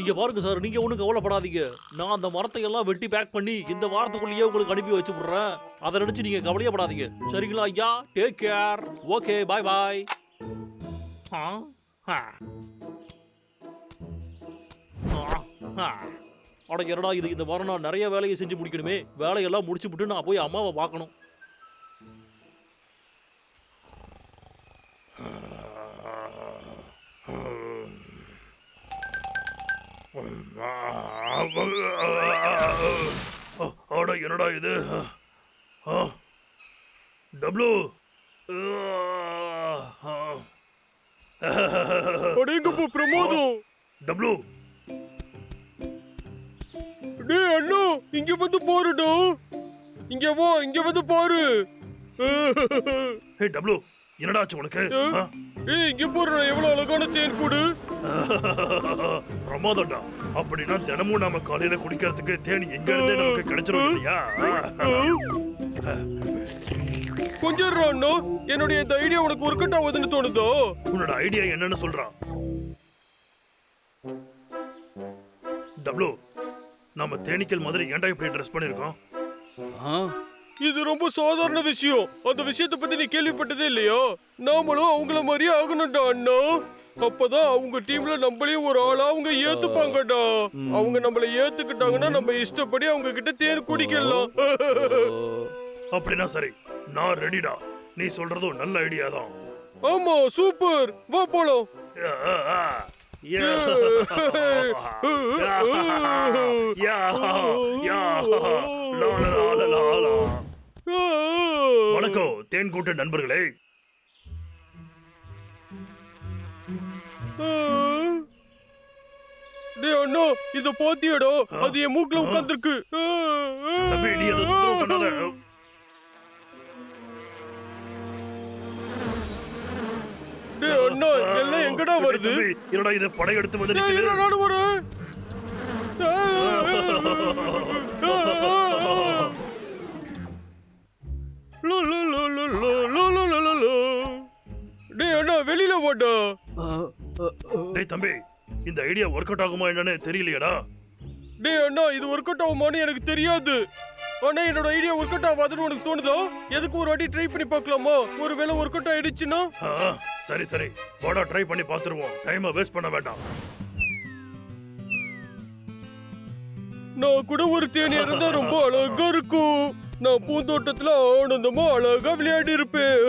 இங்க பாருங்க சார், நீங்க ஒண்ணும் கவலைப்படாதீங்க. நான் அந்த மரத்தை எல்லாம் வெட்டி பேக் பண்ணி இந்த வாரத்துக்குள்ளேயே உங்களுக்கு அனுப்பி வச்சு விடுறேன். அத நினைச்சு நீங்க கவலையப்படாதீங்க. சரிங்களா ஐயா? Take care. Okay, bye bye. ஆ ஆ ஆ. அட என்னடா இது, இந்த வாரம் நான் நிறைய வேலையை செஞ்சு முடிக்கணுமே. வேலையெல்லாம் முடிச்சுப்புட்டு நான் போய் அம்மாவை பார்க்கணும். அட என்னடா இது? டப்ளு அடேங்கப்பா பிரமாதம். டப்ளு டேய் அண்ணா, இங்க வந்து பாருடா. இங்க வா, இங்க வந்து பாரு. ஹே டப்ளு, என்னடா ஆச்சு உனக்கு? ஏய் இங்க பாருடா, எவ்வளவு அழகான தேன் கூடு. பிரமாதம்டா. அப்படின்னா தினமும் நாம காலையில குடிக்கிறதுக்கு தேன் எங்க இருந்தே நமக்கு கிடைச்சிரும் இல்லையா? கொஞ்சம் இரு அண்ணா, என்னுடைய இந்த ஐடியா உனக்கு ஒர்க் அவுட் ஆகுதுன்னு தோணுதோ? உன்னோட ஐடியா என்னன்னு சொல்றான். டப்ளு, நாம தேனீக்கள் மாதிரி ஏன்டா இப்படி ட்ரெஸ் பண்ணிருக்கோம்? இது ரொம்ப சாதாரண விஷயம். அந்த விஷயத்தை பத்தி நீ கேள்விப்பட்டதே இல்லையா? நாமளும் அவங்கள மாதிரியே ஆகணும்டா அண்ணா. அப்பதான் அவங்க டீம்ல நம்மளையும் ஒரு ஆளா அவங்க ஏத்துப்பாங்கடா. அவங்க நம்மள ஏத்துக்கிட்டாங்கன்னா நம்ம இஷ்டப்படி அவங்க கிட்ட தேன் குடிக்கலாம். அப்படின்னா சரி, நான் ரெடிடா. நீ சொல்றதும் நல்ல ஐடியா தான். ஆமா, சூப்பர். வா போலாம். வணக்கம் தேன் கூட்ட நண்பர்களே. டேய் அண்ணா, இத பாத்தியாடா? அது என் மூக்குல உட்கார்ந்திருக்கு. தம்பி, நீ அதை தொந்தரவு பண்ணாத. டேய் அண்ணா, எல்லாம் எங்கடா வருது? என்னடா இது படையெடுத்து வந்து டேய் நிக்குது? நானும் வரேன். டேய் அண்ணா, வெளியில வாடா. டேய் தம்பி, இந்த ஐடியா ஒர்க் அவுட் ஆகுமா என்னன்னு தெரியலையடா. டேய் அண்ணா, இது ஒர்க் அவுட் ஆகுமான்னு எனக்கு தெரியாது. ஆனா என்னோட ஐடியா ஒர்க் அவுட் ஆகாதுன்னு உனக்கு தோணுதா? எதுக்கு ஒரு வாட்டி ட்ரை பண்ணி பார்க்கலாமா? ஒருவேளை ஒர்க் அவுட் ஆயிடுச்சுன்னா? சரி சரி, போடா, ட்ரை பண்ணி பார்த்துருவோம். டைமை வேஸ்ட் பண்ண வேண்டாம். நான் கூட ஒரு தேனி இருந்தா ரொம்ப அழகா இருக்கும். நான் பூந்தோட்டத்துல ஆனந்தமா அழகா விளையாடி இருப்பேன்.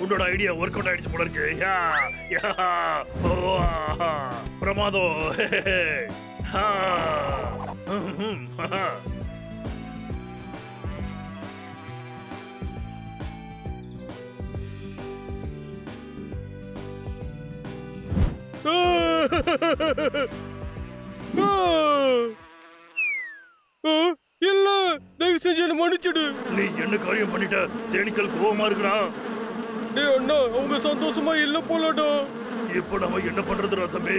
உன்னோட ஐடியா ஒர்க் அவுட் ஆயிடுச்சு போல இருக்கு. பிரமாதம். இல்ல, தயவு செஞ்சு என்ன மன்னிச்சிடு. நீ என்ன காரியம் பண்ணிட்ட? தேனீக்கள் கோவமா இருக்குடா. டேய் அண்ணா, அவங்க சந்தோஷமா இல்ல போலடா. இப்போ நம்ம என்ன பண்றதுடா தம்பி?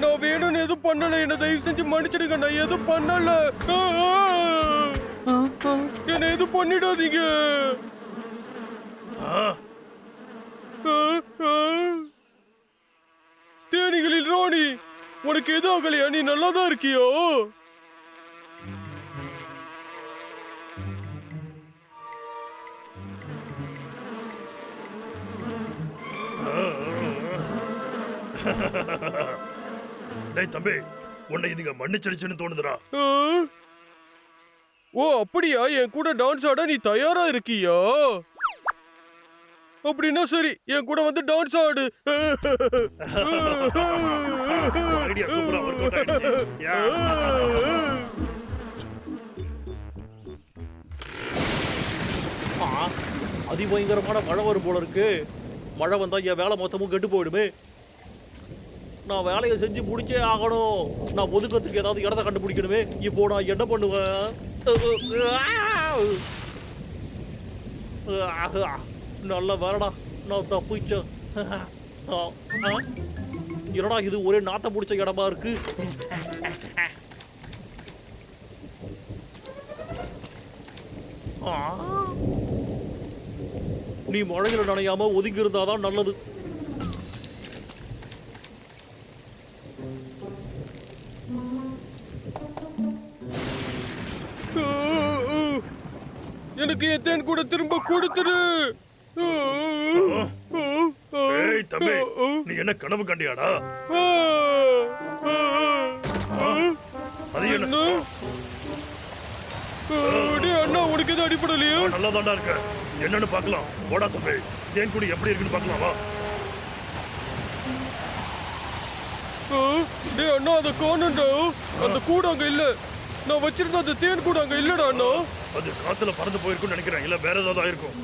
நான் வேணும்னு எதுவும் பண்ணல. என்ன தயவு செஞ்சு மன்னிச்சிடுங்க. நான் எதுவும் பண்ணல. என்ன எதுவும் பண்ணிடாதீங்க. தேனிகளில் ராணி, உனக்கு எதுவும் ஆகலையா? நீ நல்லாதான் இருக்கியோ? டேய் தம்பி, உன்னை இதுங்க மன்னிச்சிடுச்சுன்னு தோணுதுடா. ஓ அப்படியா? என் கூட டான்ஸ் ஆட நீ தயாரா இருக்கியா? அப்படின்னா சரி, என் கூட வந்து டான்ஸ் ஆடு. ஐடியா சூப்பரா ஒர்க் அவுட் ஆயிடுச்சு. அதிபயங்கரமான மழை வரும் போல இருக்கு. மழை வந்தா என் வேலை மொத்தமும் கெட்டு போயிடுமே. நான் வேலையை செஞ்சு முடிச்சே ஆகணும். நான் ஒதுக்கத்துக்கு ஏதாவது இடத்த கண்டுபிடிக்கணுமே. இப்போ நான் என்ன பண்ணுவேன்? நல்ல வேலைடா, நான் தப்பிச்சேன். என்னடா இது ஒரே நாத்த பிடிச்ச இடமா இருக்கு. நீ மழையில நனையாம ஒதுங்கி இருந்தாதான் நல்லது. எனக்கு என் தேன் கூட திரும்ப கொடுத்துரு. ஏய் தம்பி, நீ என்ன கனவு கண்டியாடா? அது என்ன? அண்ணா உனக்கு எதுவும் அடிப்படலையா? நல்லா தாண்டா இருக்க. என்னன்னு பார்க்கலாம். போடா தம்பி, தேன்குடி எப்படி இருக்குன்னு பார்க்கலாமா? டேய் அண்ணா, அதை காணோம்டா. அந்த கூடு அங்க இல்ல. நான் வச்சிருந்த அந்த தேன் கூட அங்க இல்லடா அண்ணா. அது காத்துல பறந்து போயிருக்கும்னு நினைக்கிறேன். இல்ல வேற ஏதாவது ஆயிருக்கும்.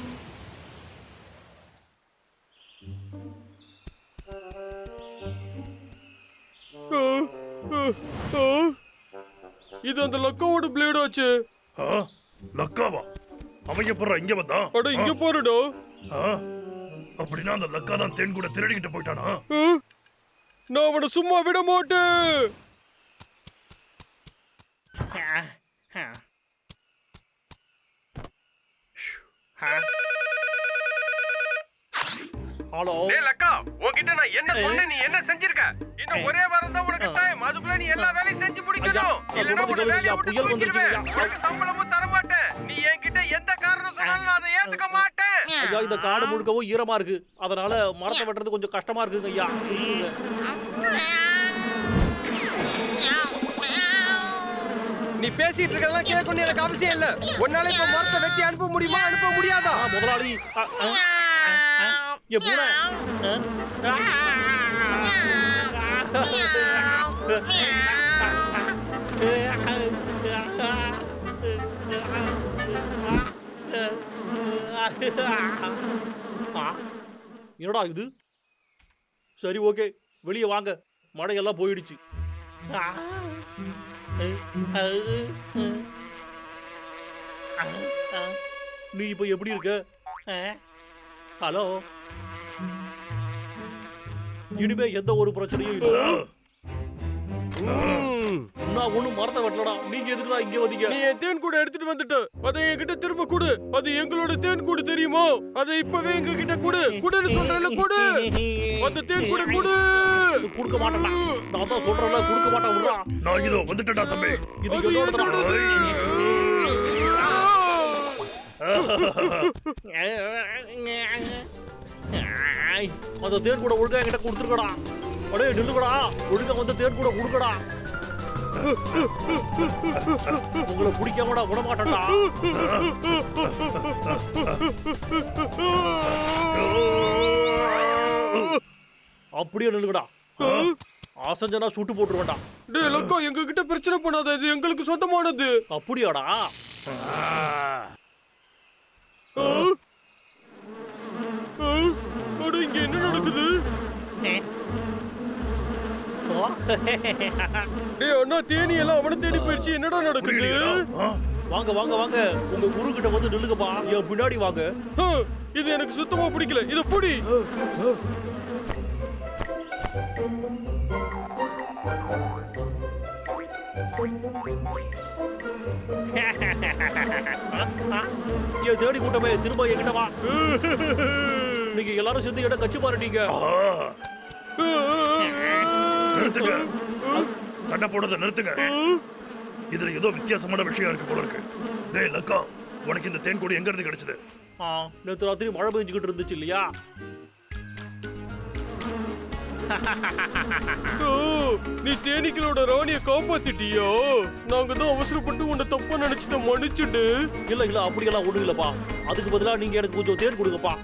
இது அந்த லக்காவோட பிளேட் ஆச்சு. லக்காவா? அவன் எப்பறா இங்க வந்தான்? அட இங்க பாருடா. அப்படின்னா அந்த லக்கா தான் தேன் கூட திருடிக்கிட்டு போயிட்டானா? நான் அவனை சும்மா விட மாட்டேன். ஹலோ. டேய் லக்கா, உன்கிட்ட நான் என்ன சொன்னேன், நீ என்ன செஞ்சிருக்க? இன்னும் ஒரே வாரம் தான் உனக்கு டைம். அதுக்குள்ள நீ எல்லா வேலையும் செஞ்சு முடிக்கணும். இல்லனா உன்னை வேலைய விட்டு தூக்கிடுவேன். உனக்கு சம்பளமும் தர மாட்டேன். நீ என்கிட்ட எந்த காரணம் சொன்னாலும் நான் அதை ஏத்துக்க மாட்டேன். ஐயா, இந்த காடு முழுக்கவும் ஈரமா இருக்கு. அதனால மரத்தை வெட்டுறது கொஞ்சம் கஷ்டமா இருக்குங்க ஐயா. நீ பேசிட்டு இருக்கறதெல்லாம் கேட்கணும் எனக்கு அவசியம் இல்ல. உன்னால இப்ப மரத்தை வெட்டி அனுப்ப முடியுமா, அனுப்ப முடியாதா? முதலாளி, என் பூனை. என்னடா இது? சரி, ஓகே, வெளியே வாங்க. மழையெல்லாம் போயிடுச்சு. நீ இப்ப எப்படி இருக்க? ஹலோ. இனிமே எந்த ஒரு பிரச்சனையும் இல்ல. நான் ஒண்ணும் மரத்தை வெட்டலடா. நீங்க எதுக்குடா இங்க வந்தீங்க? நீ என் தேன் கூட எடுத்துட்டு வந்துட்ட. அதை என்கிட்ட திரும்ப கொடு. அது எங்களோட தேன் கூடு தெரியுமா? அதை இப்பவே எங்க கிட்ட கொடு. குடுன்னு சொல்றேன்ல, கொடு. அந்த தேன் கூட கொடு. குடுக்க மாட்டேன்டா. நான் தான் சொல்றேன்ல, குடுக்க மாட்டேன். விடுறா. நான் இதோ வந்துட்டேன்டா தம்பி. இது என்னோடது. அந்த தேன் கூட ஒழுங்கா என்கிட்ட கொடுத்துருக்கடா. அடே நில்லுங்கடா. ஒழுங்கா வந்து தேன் கூட கொடுக்கடா. உங்களை பிடிக்காமடா விட மாட்டேன்டா. அப்படியே நில்லுங்கடா. ஆசஞ்சனா சுட்டு போட்டுருவேன்டா. டேய் லக்கா, எங்க கிட்ட பிரச்சனை பண்ணாத. இது எங்களுக்கு சொந்தமானது. அப்படியாடா? அட, இங்க என்ன நடக்குது? டேய் அண்ணா, தேனி எல்லாம் அவனை தேடி போயிடுச்சு. என்னடா நடக்குது? வாங்க வாங்க வாங்க, உங்க குரு கிட்ட வந்து நில்லுங்கப்பா. என் பின்னாடி வாங்க. இது எனக்கு சுத்தமா பிடிக்கல. இத புடி. என் தேடி கூட்டமே, திரும்ப என்கிட்ட வா. நீங்க எல்லாரும் சேர்ந்து இடம் கட்சி பாருட்டீங்க. நிறுத்துங்க. சண்டை போடுறத நிறுத்துங்க. இதுல ஏதோ வித்தியாசமான விஷயம் இருக்கு போல இருக்கு. டேய் லக்கா, உனக்கு இந்த தேன் கொடி எங்க இருந்து கிடைச்சது? நேற்று ராத்திரி மழை பெஞ்சுக்கிட்டு இருந்துச்சு இல்லையா? நீ தேனீக்களோட ராணிய காப்பாத்திட்டியா? நாங்க தான் அவசரப்பட்டு உன்னை தப்பா நினைச்சிட்ட, மன்னிச்சுடு. இல்ல இல்ல, அப்படியெல்லாம் ஒண்ணு இல்லப்பா. அதுக்கு பதிலா நீங்க எனக்கு கொஞ்சம் தேன் கொடுங்கப்பா.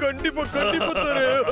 கண்டிப்பா கண்டிப்பா தரேன்.